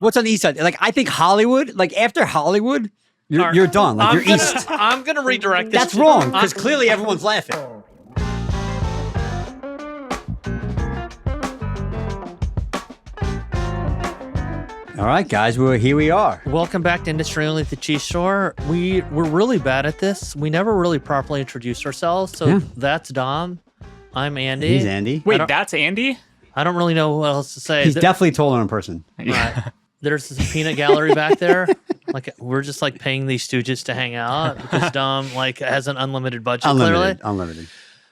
What's on the east side? Like, I think Hollywood, like after Hollywood, you're done. Like, you're east. I'm going to redirect this. That's wrong, because clearly everyone's laughing. All right, guys, here we are. Welcome back to Industry Only at the Cheese Store. We're really bad at this. We never really properly introduced ourselves. So That's Dom. I'm Andy. He's Andy. Wait, that's Andy? I don't really know what else to say. He's definitely taller in person. Right. There's this peanut gallery back there. Like, we're just like paying these stooges to hang out because Dom like has an unlimited budget. Unlimited.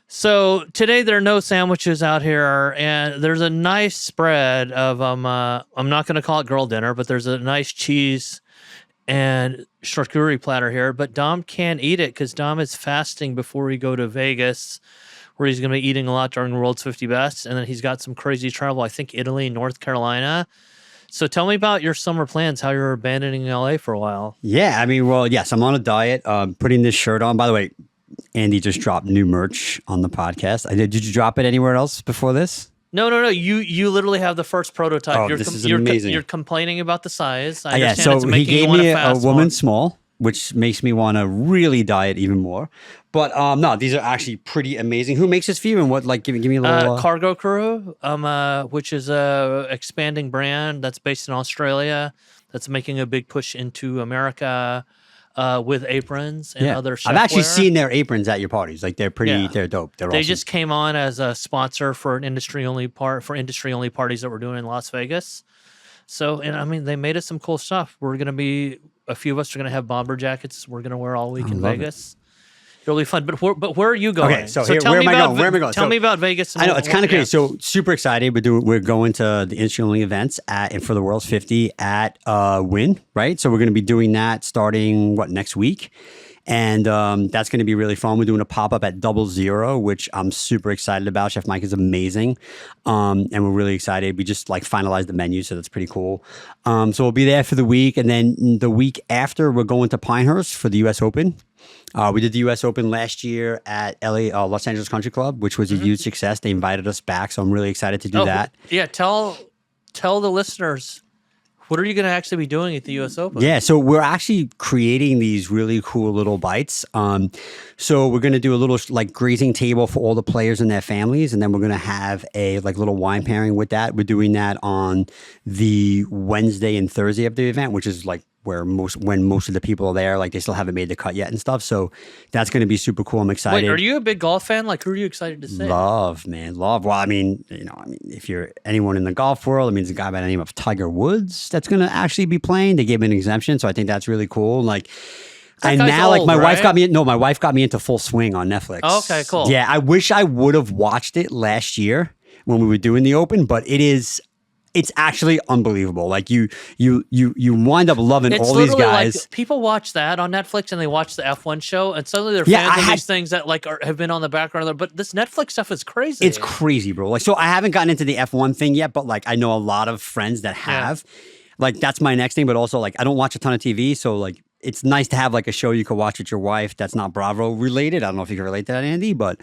So today there are no sandwiches out here, and there's a nice spread of I'm not going to call it girl dinner, but there's a nice cheese and charcuterie platter here. But Dom can't eat it because Dom is fasting before we go to Vegas, where he's going to be eating a lot during the World's 50 Best, and then he's got some crazy travel. I think Italy, North Carolina. So tell me about your summer plans. How you're abandoning LA for a while? Yeah, I mean, well, yes, I'm on a diet. Putting this shirt on. By the way, Andy just dropped new merch on the podcast. Did you drop it anywhere else before this? No. You literally have the first prototype. Oh, this is amazing. You're complaining about the size. I Yeah, understand so it's he making you gave want me to a fast woman more. small, which makes me want to really diet even more. But no, these are actually pretty amazing. Who makes this for you, and what? Like, give me a little. Cargo Crew, which is a expanding brand that's based in Australia, that's making a big push into America with aprons and other chef I've actually wear. seen their aprons at your parties. Like, they're pretty. They're dope. They awesome. Just came on as a sponsor for an industry only parties that we're doing in Las Vegas. So, and I mean, they made us some cool stuff. We're gonna be a few of us are gonna have bomber jackets. We're gonna wear all week in Vegas. It'll be fun. But where are you going? Okay, so here, where am I going? Tell me about Vegas. I know it's kind of crazy. So super excited. We're going to the industry only events and for the World's 50 at Wynn, right? So we're going to be doing that starting next week. And that's going to be really fun. We're doing a pop-up at 00, which I'm super excited about. Chef Mike is amazing. And we're really excited. We just finalized the menu, so that's pretty cool. So we'll be there for the week. And then the week after, we're going to Pinehurst for the U.S. Open. We did the U.S. Open last year at Los Angeles Country Club, which was a huge success. They invited us back, so I'm really excited to do that. Yeah, tell the listeners, what are you going to actually be doing at the U.S. Open? Yeah, so we're actually creating these really cool little bites. So we're going to do a little grazing table for all the players and their families, and then we're going to have a little wine pairing with that. We're doing that on the Wednesday and Thursday of the event, which is when most of the people are there, they still haven't made the cut yet and stuff. So that's going to be super cool. I'm excited. Wait, are you a big golf fan? Who are you excited to see? Love. Well, I mean, if you're anyone in the golf world, there's a guy by the name of Tiger Woods that's going to actually be playing. They gave him an exemption, so I think that's really cool. And now, old, my wife right? my wife got me into Full Swing on Netflix. Oh, okay, cool. Yeah, I wish I would have watched it last year when we were doing the Open, but it's actually unbelievable. You wind up loving all these guys. People watch that on Netflix and they watch the F1 show, and suddenly they're fans of these things that have been on the background. But this Netflix stuff is crazy. It's crazy, bro. So I haven't gotten into the F1 thing yet, but I know a lot of friends that have. That's my next thing. But also I don't watch a ton of TV, so it's nice to have a show you could watch with your wife that's not Bravo related. I don't know if you can relate to that, Andy, but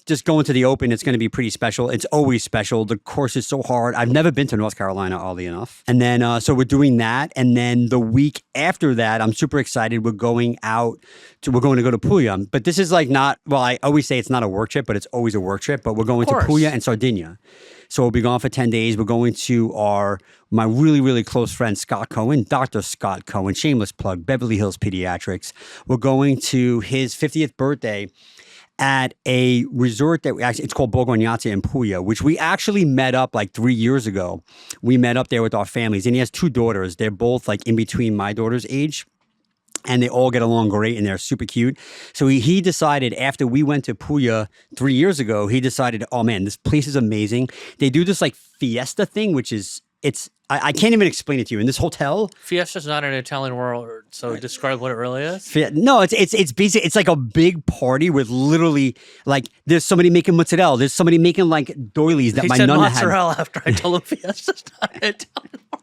just going to the Open, it's going to be pretty special. It's always special. The course is so hard. I've never been to North Carolina, oddly enough. And then so we're doing that, and then the week after that, I'm super excited. We're going to go to Puglia, but this is not. Well, I always say it's not a work trip, but it's always a work trip. But we're going to Puglia and Sardinia. So we'll be gone for 10 days. We're going to my really, really close friend, Scott Cohen, Dr. Scott Cohen, shameless plug, Beverly Hills Pediatrics. We're going to his 50th birthday at a resort it's called Borgognazzi in Puglia, which we actually met up 3 years ago. We met up there with our families, and he has 2 daughters. They're both in between my daughter's age. And they all get along great, and they're super cute. So he decided, after we went to Puglia 3 years ago, he decided, oh man, this place is amazing. They do this Fiesta thing, which is, I can't even explain it to you. In this hotel, Fiesta's not an Italian word, so describe what it really is. No, it's basic. It's a big party with literally there's somebody making mozzarella. There's somebody making doilies that my nonna had. Mozzarella after I told him Fiesta's not an Italian word.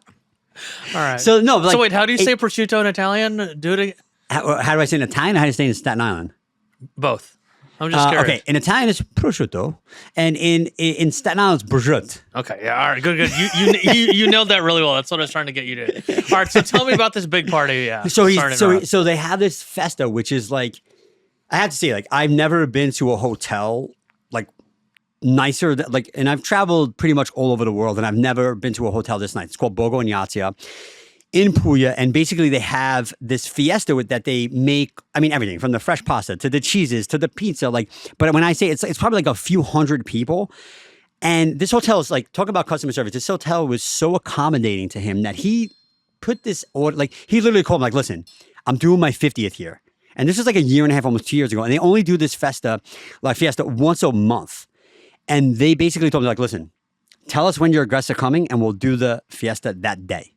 All right. So no. So wait, how do you say prosciutto in Italian? Do it. How do I say it in Italian? Or how do you say it in Staten Island? Both. I'm just curious. Okay, in Italian it's prosciutto, and in Staten Island it's prosciutto. Okay, yeah, all right, good. You nailed that really well. That's what I was trying to get you to. All right, so tell me about this big party. Yeah. So they have this festa, which is like, I have to say, like, I've never been to a hotel like nicer, like, and I've traveled pretty much all over the world, and I've never been to a hotel this nice. It's called Borgo Ignazia in Puglia, and basically they have this fiesta that they make. I mean, everything from the fresh pasta to the cheeses to the pizza. Like, but when I say it's probably like a few hundred people. And this hotel is like, talk about customer service. This hotel was so accommodating to him that he put this order. Like, he literally called him like, listen, I'm doing my 50th here, and this is like a year and a half, almost 2 years ago, and they only do this fiesta once a month. And they basically told me like, listen, tell us when your guests are coming, and we'll do the fiesta that day.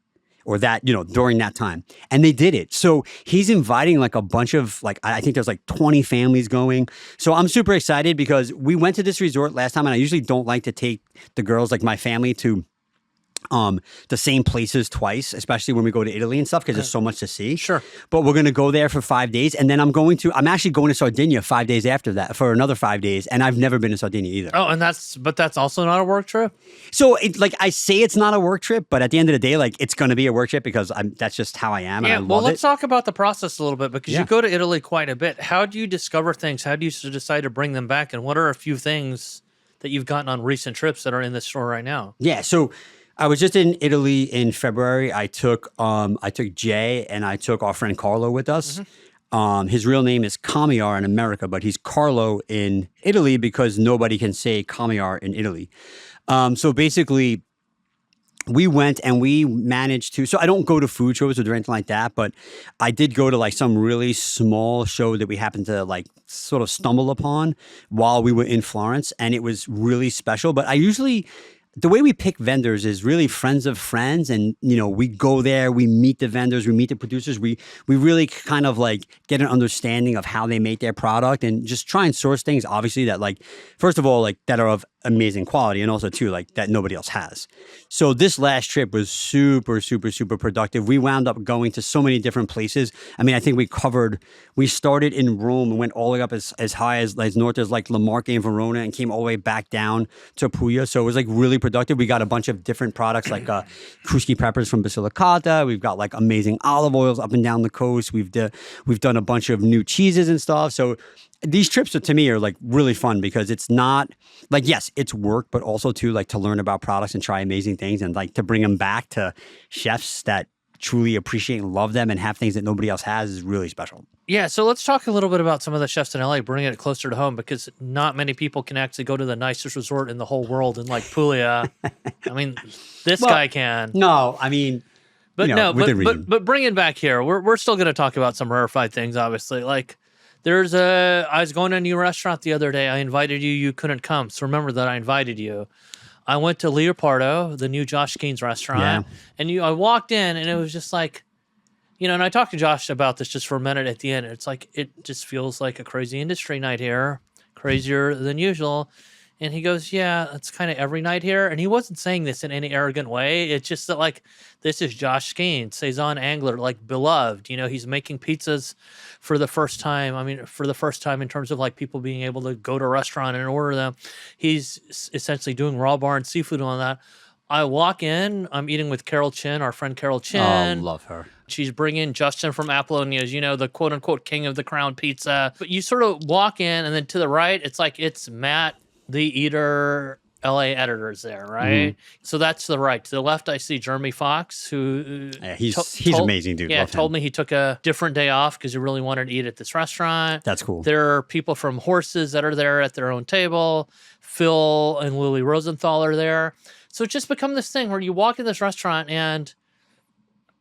Or that, during that time. And they did it. So he's inviting like a bunch of, like, I think there's like 20 families going. So I'm super excited because we went to this resort last time, and I usually don't like to take the girls, like my family, to the same places twice, especially when we go to Italy and stuff, because there's so much to see. Sure. But we're going to go there for 5 days. And then I'm actually going to Sardinia 5 days after that for another 5 days. And I've never been to Sardinia either. Oh, but that's also not a work trip? So I say it's not a work trip, but at the end of the day, like, it's going to be a work trip because that's just how I am. Yeah. And I Well, love let's talk about the process a little bit, because you go to Italy quite a bit. How do you discover things? How do you decide to bring them back? And what are a few things that you've gotten on recent trips that are in the store right now? Yeah. So I was just in Italy in February. I took Jay and I took our friend Carlo with us. Mm-hmm. His real name is Camiar in America, but he's Carlo in Italy because nobody can say Camiar in Italy. So basically, we went and we managed to. So I don't go to food shows or anything like that, but I did go to like some really small show that we happened to like sort of stumble upon while we were in Florence, and it was really special. But the way we pick vendors is really friends of friends, and we go there, we meet the vendors, we meet the producers, we really kind of like get an understanding of how they make their product, and just try and source things, obviously, that, like, first of all, like, that are of amazing quality, and also too, like, that nobody else has. So this last trip was super, super, super productive. We wound up going to so many different places. I mean, I think we started in Rome and went all the way up as high as north as like La Marca and Verona, and came all the way back down to Puglia. So it was like really productive. We got a bunch of different products like Cruschi peppers from Basilicata. We've got like amazing olive oils up and down the coast. We've done a bunch of new cheeses and stuff. So these trips to me are like really fun because it's not like, yes, it's work, but also too, like, to learn about products and try amazing things, and like to bring them back to chefs that truly appreciate and love them and have things that nobody else has is really special. Yeah, so let's talk a little bit about some of the chefs in LA, bringing it closer to home, because not many people can actually go to the nicest resort in the whole world in like Puglia. I mean, this guy can. No, I mean, but but bring it back here. We're still going to talk about some rarefied things, obviously. Like, I was going to a new restaurant the other day. I invited you. You couldn't come. So remember that I invited you. I went to Leopardo, the new Josh Keen's restaurant, and I walked in, and it was just like, and I talked to Josh about this just for a minute at the end. It's like, it just feels like a crazy industry night here, crazier than usual. And he goes, yeah, it's kind of every night here. And he wasn't saying this in any arrogant way. It's just that, like, this is Josh Keen, Saison Angler, like, beloved. He's making pizzas for the first time. I mean, for the first time in terms of, like, people being able to go to a restaurant and order them. He's essentially doing raw bar and seafood on that. I walk in, I'm eating with Carol Chin, our friend Carol Chin. Oh, love her. She's bringing Justin from Apollonia's, the quote-unquote king of the crown pizza. But you sort of walk in, and then to the right, it's Matt, the Eater, LA editors there, right? Mm-hmm. So that's the right. To the left, I see Jeremy Fox, who he's amazing, dude. Yeah, told me he took a different day off because he really wanted to eat at this restaurant. That's cool. There are people from Horses that are there at their own table. Phil and Lily Rosenthal are there. So it's just become this thing where you walk in this restaurant, and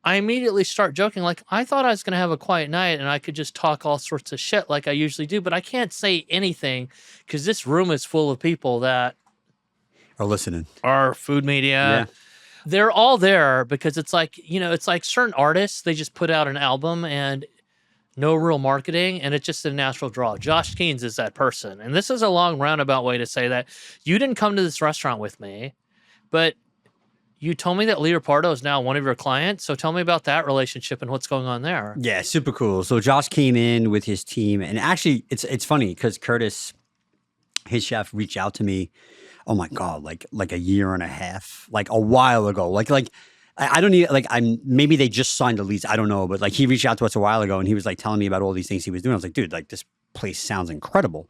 I immediately start joking. Like, I thought I was going to have a quiet night and I could just talk all sorts of shit like I usually do, but I can't say anything because this room is full of people that are listening. Are food media. Yeah. They're all there because it's like, it's like certain artists, they just put out an album and no real marketing, and it's just a natural draw. Josh Keen's is that person. And this is a long roundabout way to say that you didn't come to this restaurant with me, but you told me that Leopardo is now one of your clients. So tell me about that relationship and what's going on there. Yeah, super cool. So Josh came in with his team, and actually, it's funny because Curtis, his chef, reached out to me. Oh my god, like a year and a half, like a while ago. I don't need like I'm maybe they just signed a lease. I don't know, but like he reached out to us a while ago, and he was like telling me about all these things he was doing. I was like, dude, like this place sounds incredible.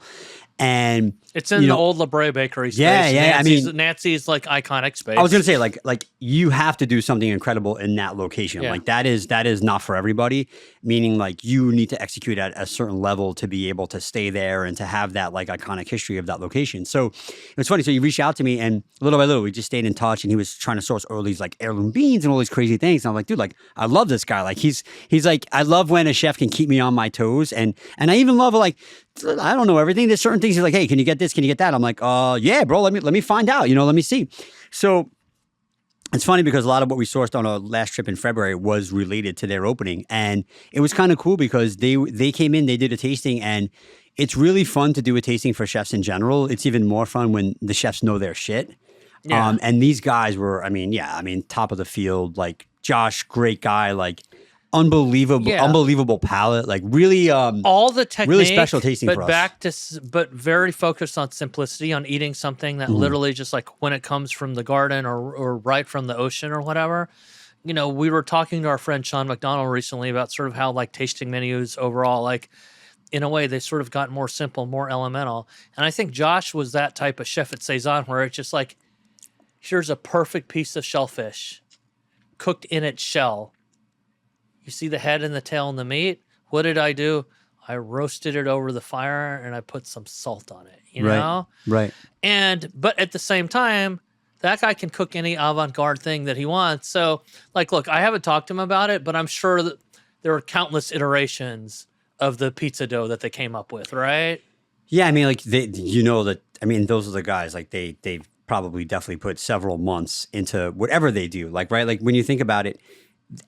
And it's in the old La Brea Bakery space. Yeah. Nancy's like iconic space. I was gonna say like you have to do something incredible in that location. Yeah. Like that is not for everybody. Meaning like you need to execute at a certain level to be able to stay there and to have that like iconic history of that location. So it was funny. So he reached out to me, and little by little we just stayed in touch. And he was trying to source all these like heirloom beans and all these crazy things. And I'm like, dude, like I love this guy. Like he's like I love when a chef can keep me on my toes. And I even love like I don't know everything. There's certain things he's like, hey, can you get this? Can you get that? I'm like, yeah, bro, let me find out, let me see. So it's funny because a lot of what we sourced on our last trip in February was related to their opening. And it was kind of cool because they came in, they did a tasting, and it's really fun to do a tasting for chefs in general. It's even more fun when the chefs know their shit. Yeah. And these guys were, top of the field, like Josh, great guy, like unbelievable palate, like really all the technique, really special tasting but for us. but very focused on simplicity, on eating something that literally just like when it comes from the garden or right from the ocean or whatever. We were talking to our friend Sean McDonald recently about sort of how like tasting menus overall, like in a way they sort of got more simple, more elemental. And I think Josh was that type of chef at Cezanne where it's just like, here's a perfect piece of shellfish cooked in its shell. You see the head and the tail and the meat? What did I do? I roasted it over the fire and I put some salt on it, you know? Right. But at the same time, that guy can cook any avant-garde thing that he wants. So, like, look, I haven't talked to him about it, but I'm sure that there are countless iterations of the pizza dough that they came up with, right? Yeah, I mean, like, those are the guys, like, they've probably definitely put several months into whatever they do. Like, right? Like, when you think about it,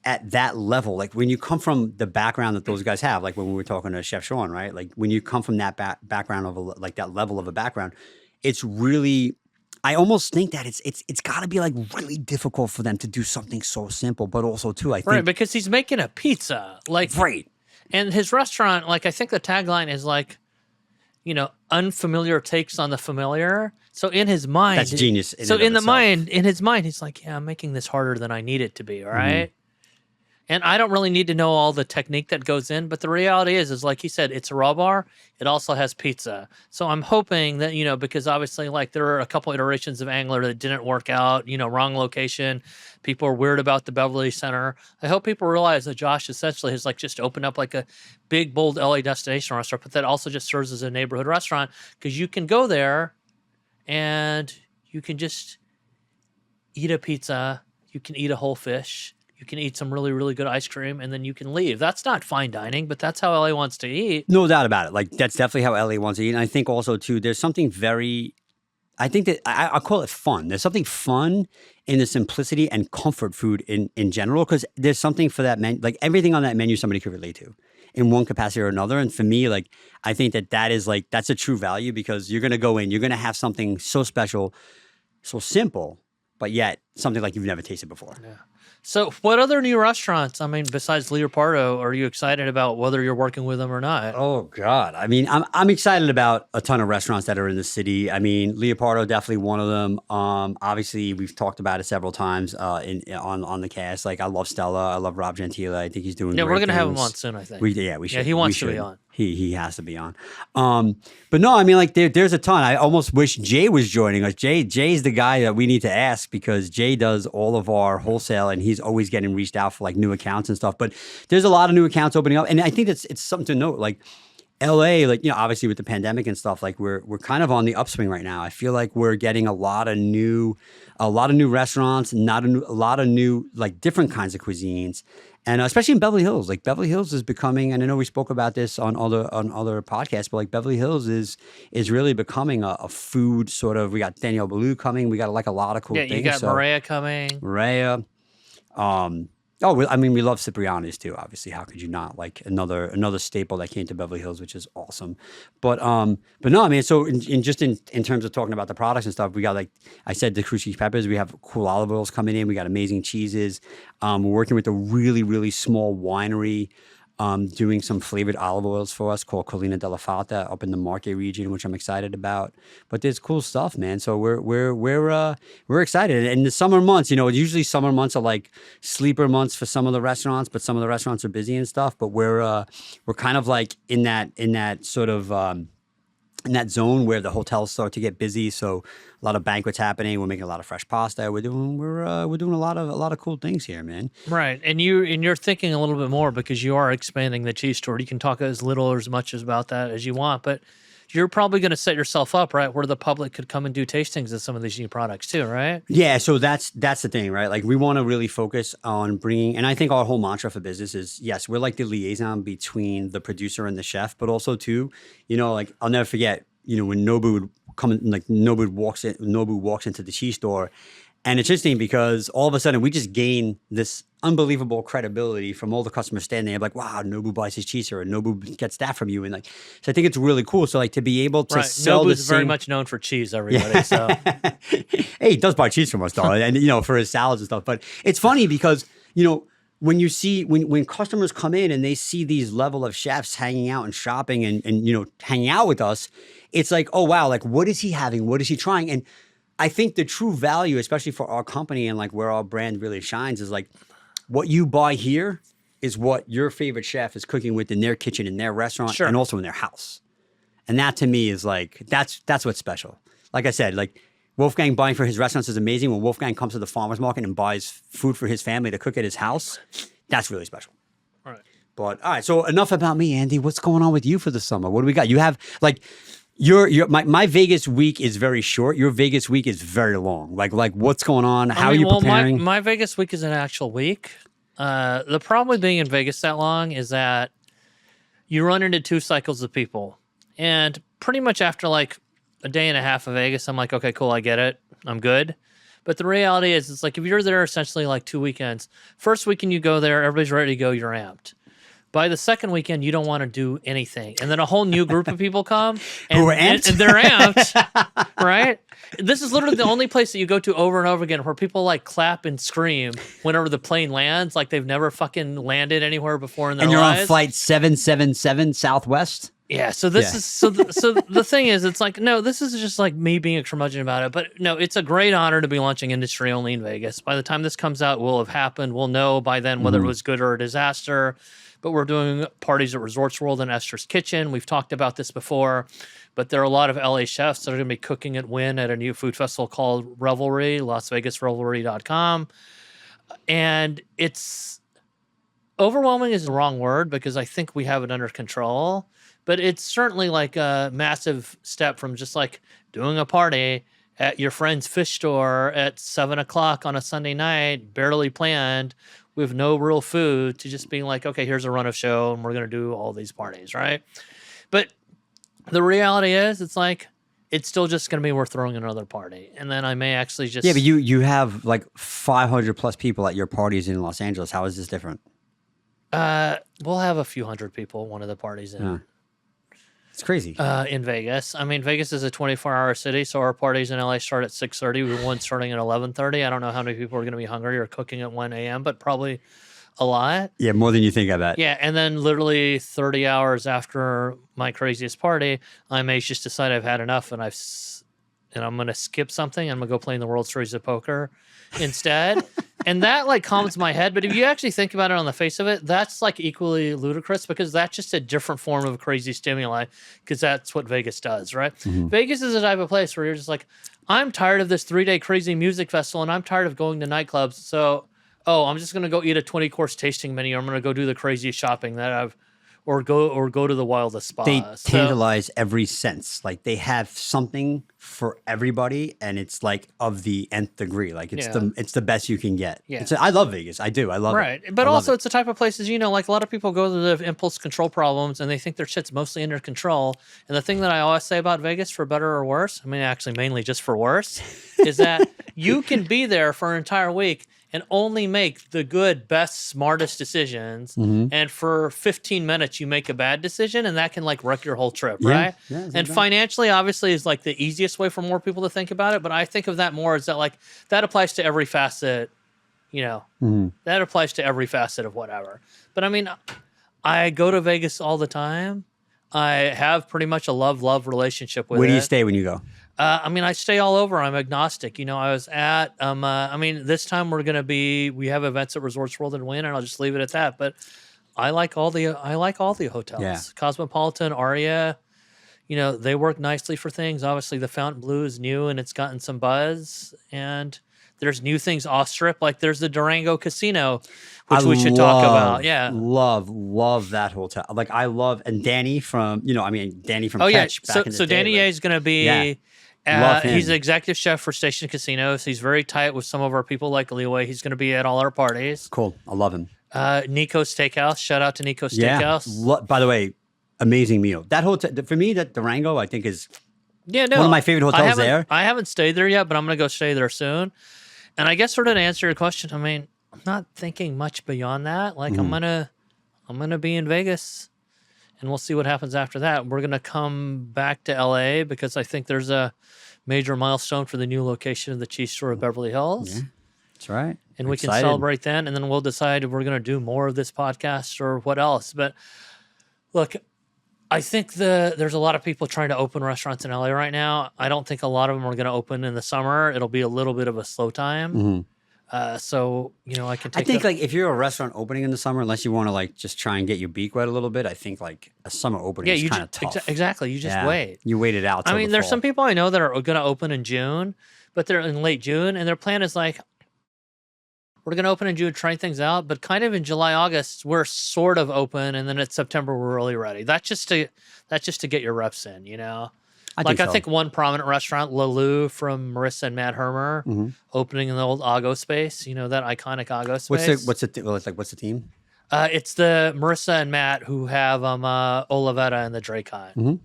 at that level, like when you come from the background that those guys have, like when we were talking to Chef Sean, right? Like when you come from that background of like that level of a background, it's really, I almost think that it's got to be like really difficult for them to do something so simple, but also too, I think, right, because he's making a pizza, like right, and his restaurant, like I think the tagline is like, unfamiliar takes on the familiar. So in his mind, that's genius. In his mind, he's like, yeah, I'm making this harder than I need it to be, all right? And I don't really need to know all the technique that goes in, but the reality is like he said, it's a raw bar. It also has pizza. So I'm hoping that, because obviously like there are a couple iterations of Angler that didn't work out, wrong location. People are weird about the Beverly Center. I hope people realize that Josh essentially has like just opened up like a big, bold LA destination restaurant, but that also just serves as a neighborhood restaurant because you can go there and you can just eat a pizza. You can eat a whole fish. You can eat some really, really good ice cream, and then you can leave. That's not fine dining, but that's how LA wants to eat. No doubt about it. Like, that's definitely how LA wants to eat. And I think also, too, there's something I think that I call it fun. There's something fun in the simplicity and comfort food in general, because there's something for that menu. Like, everything on that menu somebody could relate to in one capacity or another. And for me, like, I think that's a true value because you're going to go in, you're going to have something so special, so simple, but yet something like you've never tasted before. Yeah. So what other new restaurants, besides Leopardo, are you excited about whether you're working with them or not? Oh, God. I'm excited about a ton of restaurants that are in the city. Leopardo, definitely one of them. Obviously, we've talked about it several times on the cast. Like, I love Stella. I love Rob Gentile. I think he's doing great we're going to have him things. on soon, I think. We should. Yeah, he wants to be on. He has to be on. But no, there's a ton. I almost wish Jay was joining us. Jay's the guy that we need to ask because Jay does all of our wholesale and he's always getting reached out for like new accounts and stuff. But there's a lot of new accounts opening up. And I think it's something to note. Like LA, like, obviously with the pandemic and stuff, like we're kind of on the upswing right now. I feel like we're getting a lot of new restaurants, a lot of new, like different kinds of cuisines. And especially in Beverly Hills, like Beverly Hills is becoming, and I know we spoke about this on other podcasts, but like Beverly Hills is really becoming a food sort of. We got Danielle Ballou coming. We got like a lot of cool things. Yeah, you got Maria coming. Maria, Oh, I mean, we love Cipriani's too. Obviously, how could you not? Like another staple that came to Beverly Hills, which is awesome. But no, I mean, so in terms of talking about the products and stuff, we got like I said, the crunchy peppers. We have cool olive oils coming in. We got amazing cheeses. We're working with a really small winery. Doing some flavored olive oils for us called Collina della Fata up in the Marche region, which I'm excited about. But there's cool stuff, man. So we're excited. And the summer months, usually summer months are like sleeper months for some of the restaurants, but some of the restaurants are busy and stuff. But we're kind of like in that sort of in that zone where the hotels start to get busy. So a lot of banquets happening. We're making a lot of fresh pasta. We're doing a lot of cool things here, man. Right, and you're thinking a little bit more because you are expanding the cheese store. You can talk as little or as much about that as you want, but you're probably going to set yourself up right where the public could come and do tastings of some of these new products too, right? Yeah, so that's the thing, right? Like we want to really focus on bringing, and I think our whole mantra for business is yes, we're like the liaison between the producer and the chef, but also too, like I'll never forget, when Nobu would come in, like Nobu walks into the cheese store. And it's interesting because all of a sudden we just gain this unbelievable credibility from all the customers standing there, like, wow, Nobu buys his cheese here, or Nobu gets that from you. And like, so I think it's really cool. So like to be able to sell Nobu's very much known for cheese, everybody. So hey, he does buy cheese from us though, and for his salads and stuff. But it's funny because, when you see when customers come in and they see these level of chefs hanging out and shopping and hanging out with us, it's like, oh wow, like what is he having? What is he trying? And I think the true value, especially for our company and like where our brand really shines, is like what you buy here is what your favorite chef is cooking with in their kitchen, in their restaurant, and also in their house. And that to me is like that's what's special. Like I said, like Wolfgang buying for his restaurants is amazing. When Wolfgang comes to the farmer's market and buys food for his family to cook at his house, that's really special. All right. But all right, so enough about me, Andy. What's going on with you for the summer? What do we got? You have like my Vegas week is very short. Your Vegas week is very long. Like what's going on? How are you preparing? My Vegas week is an actual week. The problem with being in Vegas that long is that you run into 2 cycles of people. And pretty much after like a day and a half of Vegas, I'm like, okay, cool, I get it. I'm good. But the reality is, it's like if you're there essentially like 2 weekends, first weekend you go there, everybody's ready to go, you're amped. By the second weekend, you don't want to do anything. And then a whole new group of people come. And, who are amped? And they're amped, right? This is literally the only place that you go to over and over again where people like clap and scream whenever the plane lands, like they've never fucking landed anywhere before in their lives. And you're on flight 777 Southwest? Yeah, so this is so the thing is, it's like, no, this is just like me being a curmudgeon about it. But no, it's a great honor to be launching industry only in Vegas. By the time this comes out, it will have happened. We'll know by then whether it was good or a disaster. But we're doing parties at Resorts World and Esther's Kitchen. We've talked about this before, but there are a lot of LA chefs that are going to be cooking at Wynn at a new food festival called Revelry, LasVegasRevelry.com. And it's overwhelming is the wrong word because I think we have it under control. But it's certainly like a massive step from just like doing a party at your friend's fish store at 7 o'clock on a Sunday night, barely planned, with no real food, to just being like, okay, here's a run of show and we're going to do all these parties, right? But the reality is, it's like, it's still just going to be we're throwing another party. And then I may actually just... Yeah, but you have like 500 plus people at your parties in Los Angeles. How is this different? We'll have a few hundred people at one of the parties in... Yeah. It's crazy. In Vegas. I mean, Vegas is a 24-hour city, so our parties in LA start at 6:30. We have one starting at 11:30. I don't know how many people are going to be hungry or cooking at 1 a.m., but probably a lot. Yeah, more than you think, I bet. Yeah, and then literally 30 hours after my craziest party, I may just decide I've had enough and I'm going to skip something. I'm going to go play in the World Series of Poker instead. And that like calms my head. But if you actually think about it on the face of it, that's like equally ludicrous because that's just a different form of crazy stimuli because that's what Vegas does, right? Mm-hmm. Vegas is the type of place where you're just like, I'm tired of this 3-day crazy music festival and I'm tired of going to nightclubs. So, I'm just going to go eat a 20-course tasting menu. I'm going to go do the craziest shopping that I've or go to the wildest spa. They tantalize every sense. Like they have something for everybody, and it's like of the nth degree. Like it's the best you can get. Yeah. I love Vegas. I do. I love it. Right. But also it's the type of places, like a lot of people go to the impulse control problems and they think their shit's mostly under control. And the thing that I always say about Vegas, for better or worse, I mean actually mainly just for worse, is that you can be there for an entire week and only make the good, best, smartest decisions. And for 15 minutes, you make a bad decision, and that can like wreck your whole trip, right? Yeah, And financially, obviously, is like the easiest way for more people to think about it. But I think of that more as that like that applies to every facet, that applies to every facet of whatever. But I mean, I go to Vegas all the time. I have pretty much a love relationship with it. Where do you stay when you go? I mean, I stay all over. I'm agnostic. I was at, I mean, this time we have events at Resorts World and Wynn, and I'll just leave it at that. But I like all the hotels. Yeah. Cosmopolitan, Aria, they work nicely for things. Obviously, the Fontainebleau is new and it's gotten some buzz. And there's new things off strip, like there's the Durango Casino, which we should talk about. Yeah, love that hotel. Like I love, and Danny from Danny from oh yeah. Catch back in the So day, Danny like, A is going to be. Love him. He's the executive chef for Station Casinos. He's very tight with some of our people like Leeway. He's going to be at all our parties. Cool. I love him. Nico's Steakhouse. Shout out to Nico's Yeah. Steakhouse. By the way, amazing meal. That hotel, for me, that Durango, I think is one of my favorite hotels there. I haven't stayed there yet, but I'm going to go stay there soon. And I guess sort of to answer your question, I mean, I'm not thinking much beyond that. Like I'm gonna be in Vegas, and we'll see what happens after that. We're gonna come back to LA because I think there's a major milestone for the new location of the Cheese Store of Beverly Hills. Yeah, that's right. And we can celebrate then, and then we'll decide if we're going to do more of this podcast or what else. But look, I think there's a lot of people trying to open restaurants in LA right now. I don't think a lot of them are going to open in the summer. It'll be a little bit of a slow time. So, I can take I think like if you're a restaurant opening in the summer, unless you want to like just try and get your beak wet a little bit, I think like a summer opening is kind of tough. Exactly. You just wait. You wait it out. I mean, there's some people I know that are going to open in June, but they're in late June, and their plan is like, we're going to open in June, try things out, but kind of in July, August, we're sort of open, and then it's September, we're really ready. That's just to get your reps in, I think one prominent restaurant, Lalou from Marissa and Matt Hermer, opening in the old Ago space, that iconic Ago space. What's the team? It's the Marissa and Matt who have Olivetta and the Drake Hunt.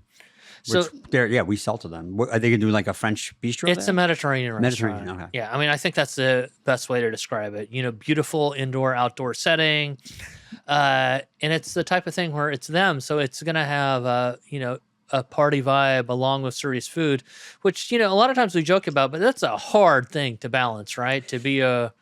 So we sell to them. Are they gonna do like a French bistro? It's a Mediterranean restaurant. Mediterranean, okay. Yeah, I mean, I think that's the best way to describe it. Beautiful indoor, outdoor setting, and it's the type of thing where it's them, so it's gonna have a party vibe along with serious food, which a lot of times we joke about, but that's a hard thing to balance, right? To be a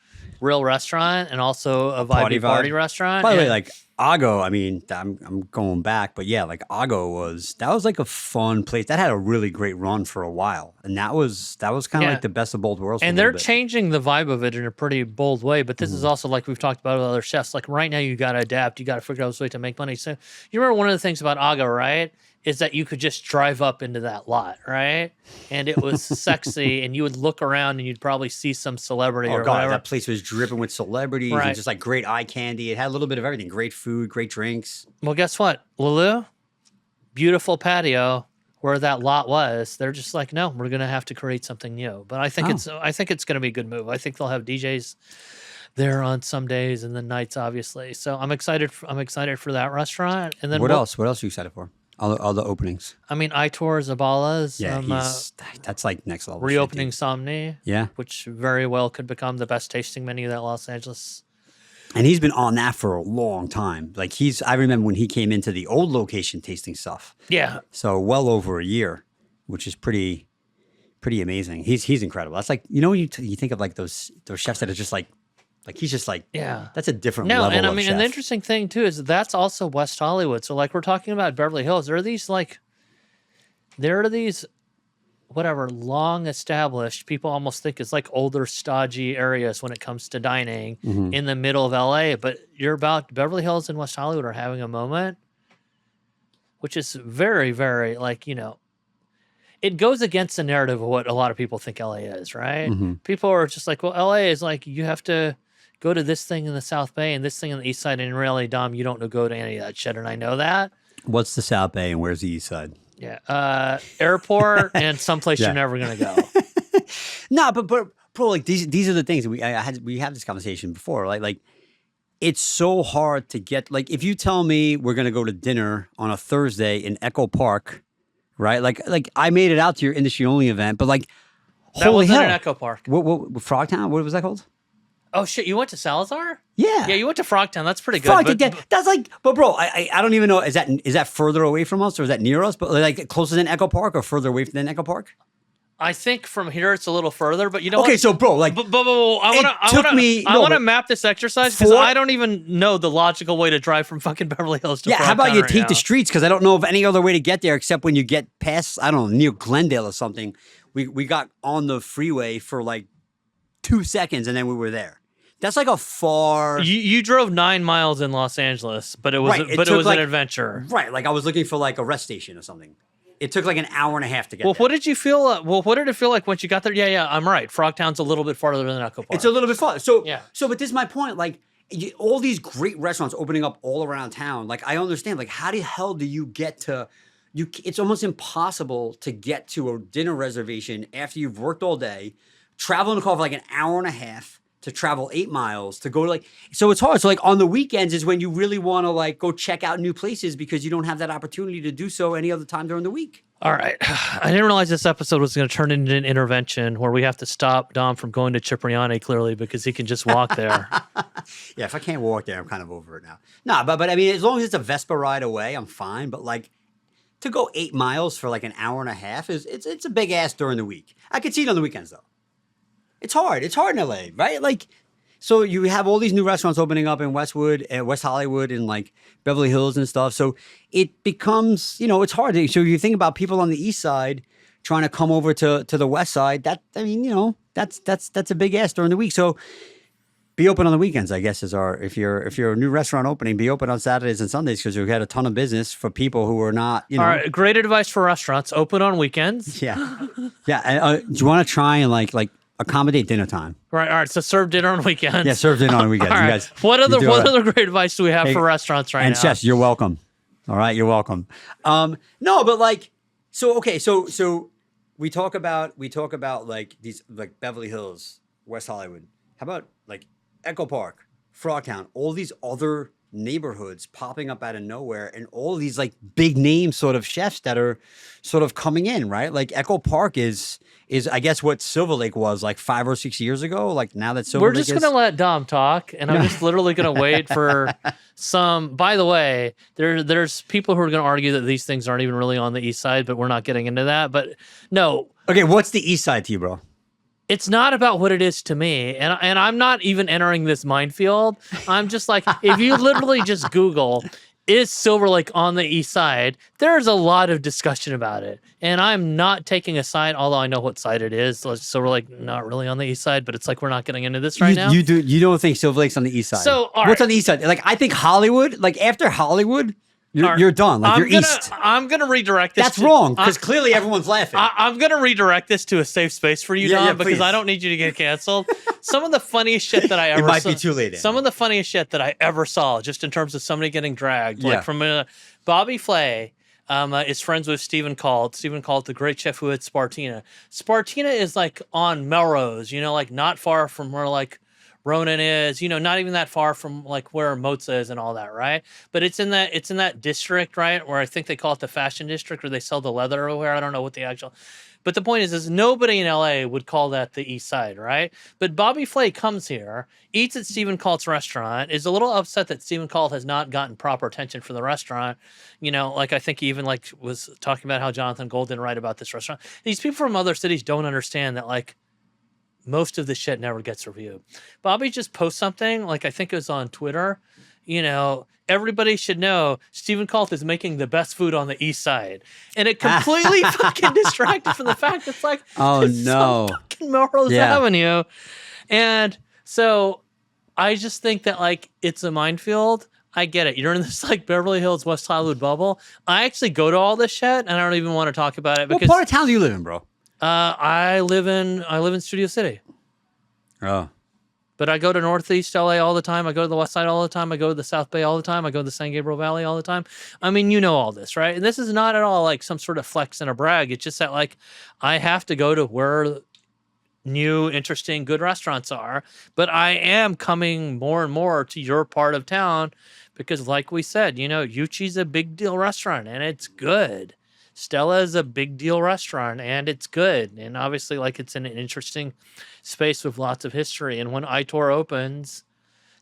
real restaurant and also a party restaurant. By the way, like Ago, I mean, I'm going back, but yeah, like Ago was like a fun place that had a really great run for a while, and that was kind of like the best of both worlds. And they're changing the vibe of it in a pretty bold way. But this is also like we've talked about with other chefs. Like right now, you got to adapt. You got to figure out a way to make money. So you remember one of the things about Ago, right? Is that you could just drive up into that lot, right? And it was sexy, and you would look around and you'd probably see some celebrity or whatever. That place was dripping with celebrities and just like great eye candy. It had a little bit of everything. Great food, great drinks. Well, guess what? Lalou, beautiful patio where that lot was. They're just like, no, we're going to have to create something new. But I think it's going to be a good move. I think they'll have DJs there on some days and then nights, obviously. So I'm excited for that restaurant. And then what else? What else are you excited for? All the openings. I mean, Aitor Zabala's. Yeah, that's like next level. Reopening Somni. Yeah. Which very well could become the best tasting menu that Los Angeles. And he's been on that for a long time. Like I remember when he came into the old location tasting stuff. Yeah. So well over a year, which is pretty amazing. He's incredible. That's like, when you think of like those chefs that are just like he's just like, that's a different level and I mean, chef. and the interesting thing too is that's also West Hollywood. So like we're talking about Beverly Hills, there are these whatever long established, people almost think it's like older stodgy areas when it comes to dining in the middle of LA. But Beverly Hills and West Hollywood are having a moment, which is very, very it goes against the narrative of what a lot of people think LA is, right? People are just like, well, LA is like, you have to go to this thing in the South Bay and this thing on the East Side, and really, Dom, you don't go to any of that shit, and I know that. What's the South Bay and where's the East Side? Yeah, airport and someplace you're never gonna go. No, but bro, like these are the things we had this conversation before. Like it's so hard to get. Like if you tell me we're gonna go to dinner on a Thursday in Echo Park, right? Like I made it out to your industry only event, but like that holy wasn't hell, an Echo Park. What Frogtown? What was that called? Oh shit! You went to Salazar? Yeah. Yeah, you went to Frogtown. That's pretty good. Fuck, But that's like, but bro, I don't even know. Is that further away from us or is that near us? But like closer than Echo Park or further away than Echo Park? I think from here it's a little further. But you know Okay, what? so bro, like, I want to map this exercise because I don't even know the logical way to drive from fucking Beverly Hills to yeah. How about Frogtown you right take now. the streets? Because I don't know of any other way to get there except when you get past, I don't know, near Glendale or something. We got on the freeway for like 2 seconds and then we were there. That's like a far. You drove 9 miles in Los Angeles, but it was Right, it was like, an adventure. Right, like I was looking for like a rest station or something. It took like an hour and a half to get Well, there. what did you feel? What did it feel like once you got there? Yeah, I'm right. Frogtown's a little bit farther than Echo Park. It's a little bit farther. So, Yeah. but this is my point. Like, all these great restaurants opening up all around town. Like, I understand. Like, how the hell do you get to? It's almost impossible to get to a dinner reservation after you've worked all day, travel in a car for like an hour and a half to travel 8 miles to go to like. So it's hard. So like on the weekends is when you really want to like go check out new places because you don't have that opportunity to do so any other time during the week. All right. I didn't realize this episode was going to turn into an intervention where we have to stop Dom from going to Cipriani clearly because he can just walk there. Yeah, if I can't walk there, I'm kind of over it now. No, but I mean, as long as it's a Vespa ride away, I'm fine. But like to go 8 miles for like an hour and a half it's a big ass during the week. I could see it on the weekends though. It's hard. It's hard in LA, right? Like, so you have all these new restaurants opening up in Westwood, West Hollywood, and like Beverly Hills and stuff. So it becomes, it's hard. So you think about people on the East Side trying to come over to the West Side. That's a big ask during the week. So be open on the weekends, I guess, if you're a new restaurant opening, be open on Saturdays and Sundays because you've had a ton of business for people who are not, All right. Great advice for restaurants. Open on weekends. Yeah. Yeah. And, do you want to try and like accommodate dinner time? Right. All right. So serve dinner on weekends. Yeah, serve dinner on weekends. All You right. guys, What other great advice do we have for restaurants right and now? And chefs, you're welcome. All right, you're welcome. No, but like, so okay, so we talk about like these like Beverly Hills, West Hollywood. How about like Echo Park, Frogtown, all these other neighborhoods popping up out of nowhere, and all these like big name sort of chefs that are sort of coming in, right? Like Echo Park is I guess what Silver Lake was like 5 or 6 years ago. Like now that Silver Lake We're just gonna let Dom talk, and I'm just literally gonna wait for some. By the way, there's people who are gonna argue that these things aren't even really on the East Side, but we're not getting into that. But no. Okay, what's the East Side to you, bro? It's not about what it is to me, and I'm not even entering this minefield. I'm just like, if you literally just Google, is Silver Lake on the East Side? There's a lot of discussion about it, and I'm not taking a side, although I know what side it is. So Silver Lake not really on the East Side, but it's like we're not getting into this right now. You don't think Silver Lake's on the East Side? So all what's right. on the East Side? Like I think Hollywood. Like after Hollywood. You're done. Like you're east. I'm gonna redirect this. That's wrong because clearly everyone's laughing. I'm gonna redirect this to a safe space for you, Dom, because please. I don't need you to get canceled. Some of the funniest shit that I ever might be too late. Some of the funniest shit that I ever saw, just in terms of somebody getting dragged, like from Bobby Flay. Is friends with Stephen Calt. Stephen Calt, the great chef who had Spartina. Spartina is like on Melrose, like not far from where like Ronan is, not even that far from like where Mozza is and all that, right? But it's in that district, right, where I think they call it the fashion district, where they sell the leather or where I don't know what the actual. But the point is nobody in LA would call that the East Side, right? But Bobby Flay comes here, eats at Stephen Calt's restaurant, is a little upset that Stephen Calt has not gotten proper attention for the restaurant. Like I think he even like was talking about how Jonathan Gold didn't write about this restaurant. These people from other cities don't understand that like most of the shit never gets reviewed. Bobby just posts something, like I think it was on Twitter, everybody should know Stephen Calt is making the best food on the East Side. And it completely fucking distracted from the fact it's like, oh no, fucking Melrose Avenue. And so I just think that like it's a minefield. I get it. You're in this like Beverly Hills, West Hollywood bubble. I actually go to all this shit and I don't even want to talk about it because what part of town do you live in, bro? I live in Studio City. Oh. But I go to Northeast LA all the time. I go to the West Side all the time. I go to the South Bay all the time. I go to the San Gabriel Valley all the time. I mean, you know all this, right? And this is not at all like some sort of flex and a brag. It's just that like I have to go to where new, interesting, good restaurants are. But I am coming more and more to your part of town because like we said, Yuchi's a big deal restaurant and it's good. Stella is a big deal restaurant, and it's good. And obviously, like, it's in an interesting space with lots of history. And when Itor opens,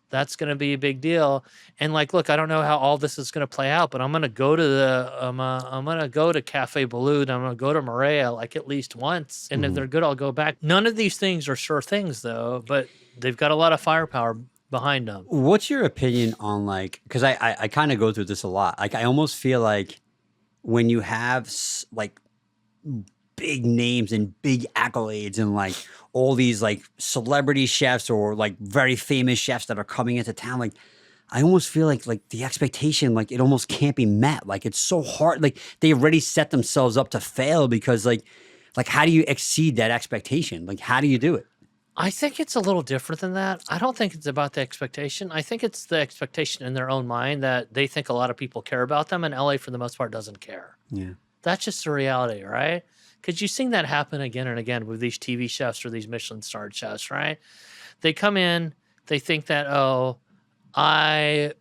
that's going to be a big deal. And like, look, I don't know how all this is going to play out, but I'm going to go to I'm going to go to Cafe Balloon. I'm going to go to Maria like at least once. And if they're good, I'll go back. None of these things are sure things though, but they've got a lot of firepower behind them. What's your opinion on like, because I kind of go through this a lot. Like I almost feel like when you have like big names and big accolades and like all these like celebrity chefs or like very famous chefs that are coming into town, like I almost feel like the expectation, like it almost can't be met. Like it's so hard. Like they already set themselves up to fail because like how do you exceed that expectation? Like how do you do it? I think it's a little different than that. I don't think it's about the expectation. I think it's the expectation in their own mind that they think a lot of people care about them, and LA for the most part doesn't care. Yeah. That's just the reality, right? Because you've seen that happen again and again with these TV chefs or these Michelin-starred chefs, right? They come in, they think that, oh, I,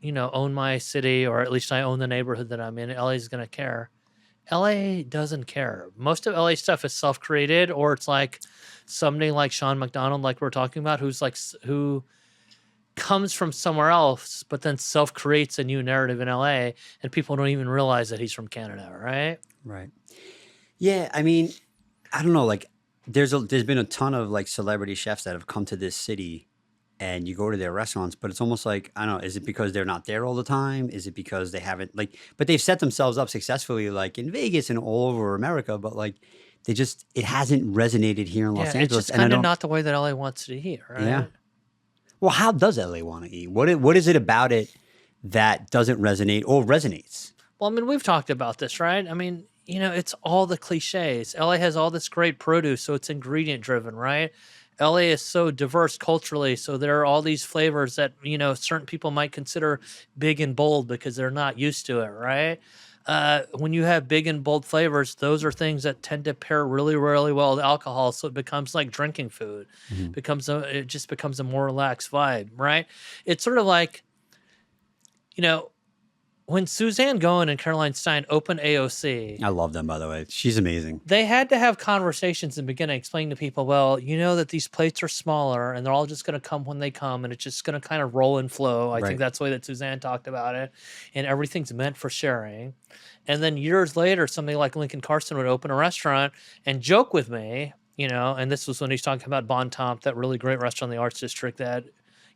own my city, or at least I own the neighborhood that I'm in. LA is going to care. LA doesn't care. Most of LA stuff is self-created, or it's like somebody like Sean McDonald, like we're talking about, who comes from somewhere else, but then self-creates a new narrative in LA, and people don't even realize that he's from Canada, right? Right. Yeah, I mean, I don't know. Like, there's been a ton of like celebrity chefs that have come to this city, and you go to their restaurants, but it's almost like I don't know. Is it because they're not there all the time? Is it because they haven't but they've set themselves up successfully, like in Vegas and all over America, but like it hasn't resonated here in Los Angeles. It's just kind of not the way that LA wants to eat, right? Yeah. Well, how does LA want to eat? What is it about it that doesn't resonate or resonates? Well, I mean, we've talked about this, right? I mean, it's all the cliches. LA has all this great produce, so it's ingredient driven, right? LA is so diverse culturally, so there are all these flavors that, certain people might consider big and bold because they're not used to it, right? When you have big and bold flavors, those are things that tend to pair really, really well with alcohol, so it becomes like drinking food. It just becomes a more relaxed vibe, right? It's sort of like, when Suzanne Goen and Caroline Stein opened AOC. I love them, by the way. She's amazing. They had to have conversations in the beginning, explaining to people, well, that these plates are smaller and they're all just going to come when they come, and it's just going to kind of roll and flow. I think that's the way that Suzanne talked about it. And everything's meant for sharing. And then years later, somebody like Lincoln Carson would open a restaurant and joke with me, and this was when he's talking about Bon Temps, that really great restaurant in the Arts District that,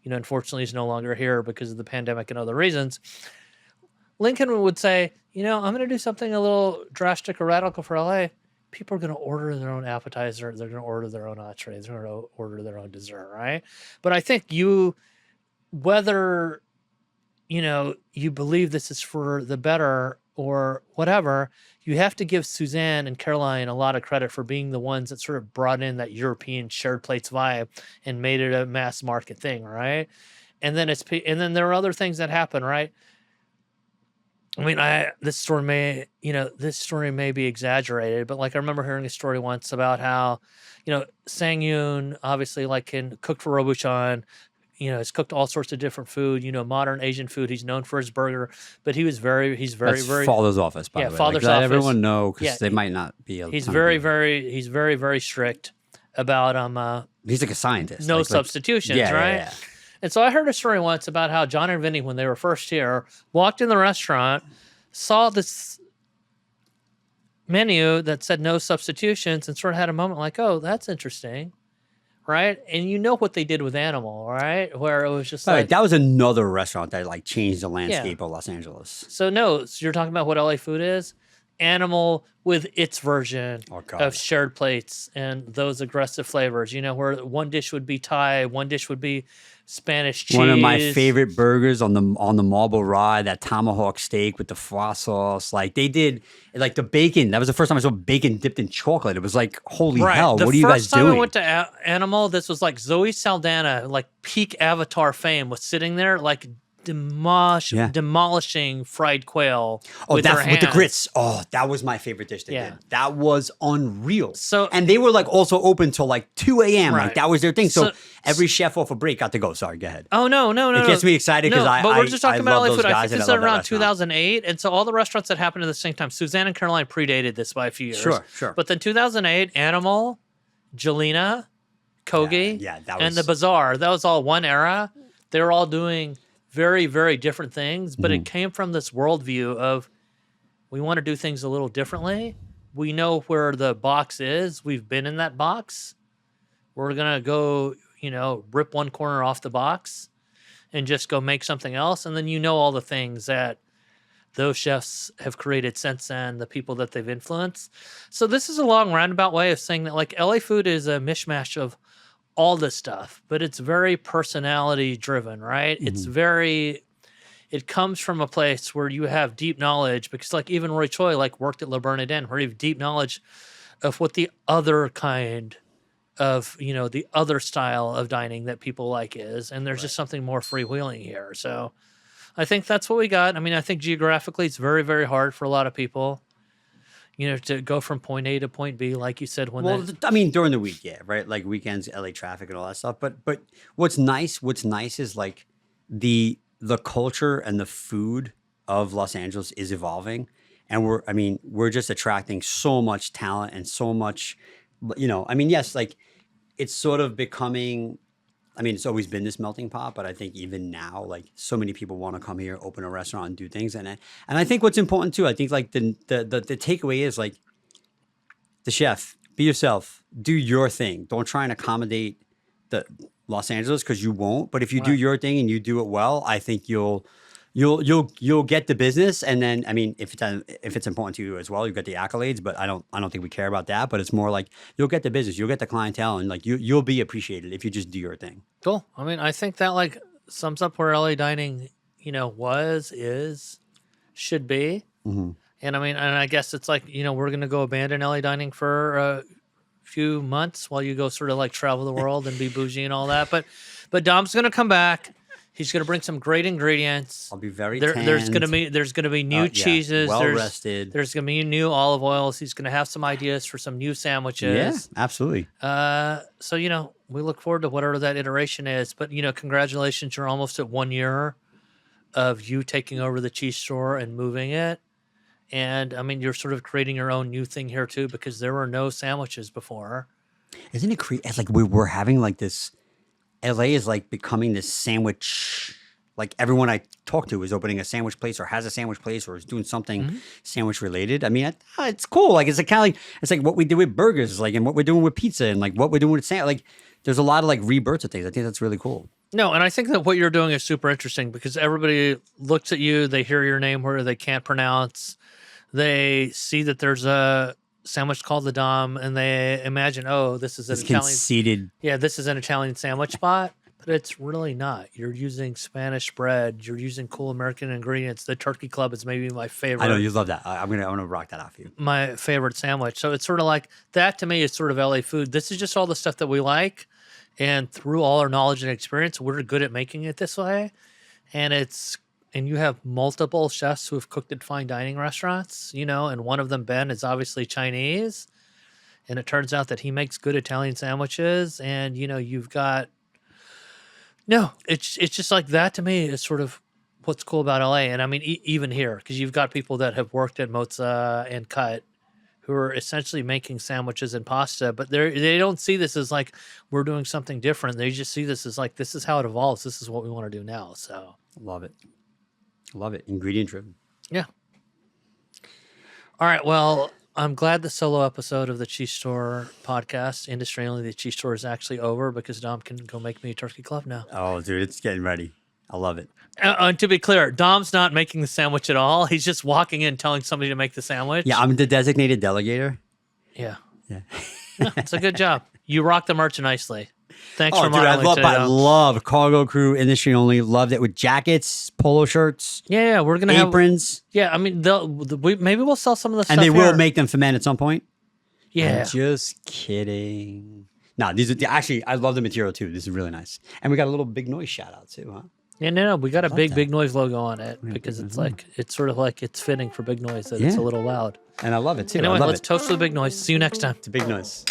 unfortunately is no longer here because of the pandemic and other reasons. Lincoln would say, I'm going to do something a little drastic or radical for LA. People are going to order their own appetizer. They're going to order their own entree. They're going to order their own dessert, right? But I think whether, you believe this is for the better or whatever, you have to give Suzanne and Caroline a lot of credit for being the ones that sort of brought in that European shared plates vibe and made it a mass market thing, right? And then there are other things that happen, right? I mean, this story may be exaggerated, but like I remember hearing a story once about how, Sang Yoon obviously can cook for Robuchon, has cooked all sorts of different food, modern Asian food. He's known for his burger, but he's very Father's office, by the way. Father's let office. Everyone know because they might not be. He's very strict about He's like a scientist. No substitutions, right? Yeah. And so I heard a story once about how John and Vinny, when they were first here, walked in the restaurant, saw this menu that said no substitutions, and sort of had a moment like, oh, that's interesting, right? And what they did with Animal, right? Where it was just that was another restaurant that changed the landscape of Los Angeles. So you're talking about what LA food is? Animal with its version of shared plates and those aggressive flavors, where one dish would be Thai, one dish would be Spanish cheese. One of my favorite burgers on the Marble Rye, that tomahawk steak with the foie sauce. Like they did, the bacon. That was the first time I saw bacon dipped in chocolate. It was like, holy hell, what are you guys doing? The first time I went to Animal, this was like Zoe Saldana, peak Avatar fame, was sitting there demolishing fried quail with their hands. With the grits. Oh, that was my favorite dish they did. That was unreal. So, and they were like also open till like 2 a.m. Right. Like that was their thing. So every chef off a break got to go. Sorry, go ahead. Oh, no. It gets me excited because but we're just talking about LA food. I think this is around 2000. 2008. And so all the restaurants that happened at the same time, Suzanne and Caroline predated this by a few years. Sure. But then 2008, Animal, Jelena, Kogi, and the Bazaar, that was all one era. They were all doing very, very different things, but it came from this worldview of we want to do things a little differently. We know where the box is. We've been in that box. We're going to go, rip one corner off the box and just go make something else. And then all the things that those chefs have created since then, the people that they've influenced. So this is a long roundabout way of saying that like LA food is a mishmash of all this stuff, but it's very personality driven, right? It comes from a place where you have deep knowledge because like even Roy Choi like worked at Le Bernardin where you have deep knowledge of what the other kind of, the other style of dining that people like is. And there's just something more freewheeling here. So I think that's what we got. I mean, I think geographically it's very, very hard for a lot of people. To go from point A to point B, like you said. During the week, yeah, right? Like weekends, LA traffic and all that stuff. But what's nice is like the culture and the food of Los Angeles is evolving. And we're just attracting so much talent and so much, yes, like it's sort of becoming, it's always been this melting pot, but I think even now, like so many people want to come here, open a restaurant and do things. And I think what's important too, I think like the takeaway is like the chef, be yourself, do your thing. Don't try and accommodate the Los Angeles because you won't. But if you do your thing and you do it well, I think you'll get the business. And then, if it's important to you as well, you get the accolades, but I don't think we care about that, but it's more like you'll get the business, you'll get the clientele and like you'll be appreciated if you just do your thing. Cool. I think that like sums up where LA dining, should be. Mm-hmm. And and I guess it's like, we're going to go abandon LA dining for a few months while you go sort of like travel the world and be bougie and all that. But Dom's going to come back. He's going to bring some great ingredients. I'll be very There's going to be new cheeses. Well rested. There's going to be new olive oils. He's going to have some ideas for some new sandwiches. Yeah, absolutely. So we look forward to whatever that iteration is. But congratulations, you're almost at 1 year of you taking over the cheese store and moving it. And you're sort of creating your own new thing here too because there were no sandwiches before. Isn't it crazy? It's like we're having like this. LA is like becoming this sandwich, like everyone I talk to is opening a sandwich place or has a sandwich place or is doing something sandwich related. It's cool. Like it's like what we do with burgers, like and what we're doing with pizza and like what we're doing with sandwich. Like there's a lot of like rebirths of things. I think that's really cool. No, and I think that what you're doing is super interesting because everybody looks at you, they hear your name where they can't pronounce, they see that there's a sandwich called the Dom, and they imagine, this is an Italian. Conceited. Yeah, this is an Italian sandwich spot, but it's really not. You're using Spanish bread. You're using cool American ingredients. The Turkey Club is maybe my favorite. I know you love that. I'm gonna rock that out for you. My favorite sandwich. So it's sort of like that to me is sort of LA food. This is just all the stuff that we like, and through all our knowledge and experience, we're good at making it this way, and you have multiple chefs who have cooked at fine dining restaurants, and one of them, Ben, is obviously Chinese. And it turns out that he makes good Italian sandwiches. And, you've got... No, it's just like that to me is sort of what's cool about LA. And even here, because you've got people that have worked at Mozza and Cut who are essentially making sandwiches and pasta, but they don't see this as like we're doing something different. They just see this as like, this is how it evolves. This is what we want to do now. So love it. Love it. Ingredient driven. Yeah. All right. Well, I'm glad the solo episode of the Cheese Store podcast, Industry Only, the Cheese Store, is actually over because Dom can go make me a turkey club now. Oh, dude, it's getting ready. I love it. And to be clear, Dom's not making the sandwich at all. He's just walking in telling somebody to make the sandwich. Yeah, I'm the designated delegator. Yeah. Yeah. It's a good job. You rock the merch nicely. Thanks for modeling today. I love Cargo Crew, Industry Only. Loved it with jackets, polo shirts. Yeah, we're gonna have aprons. Yeah, maybe we'll sell some of the stuff. And they will here. make them for men at some point. Yeah, I'm just kidding. No, these are actually. I love the material too. This is really nice, and we got a little big noise shout out too, huh? Yeah, no, we got a love big, that. big noise logo on it Yeah, because big it's noise. like, it's sort of like it's fitting for big noise that it's Yeah. a little loud. And I love it too. Anyway, I love let's it. toast to the big noise. See you next time. It's a big noise.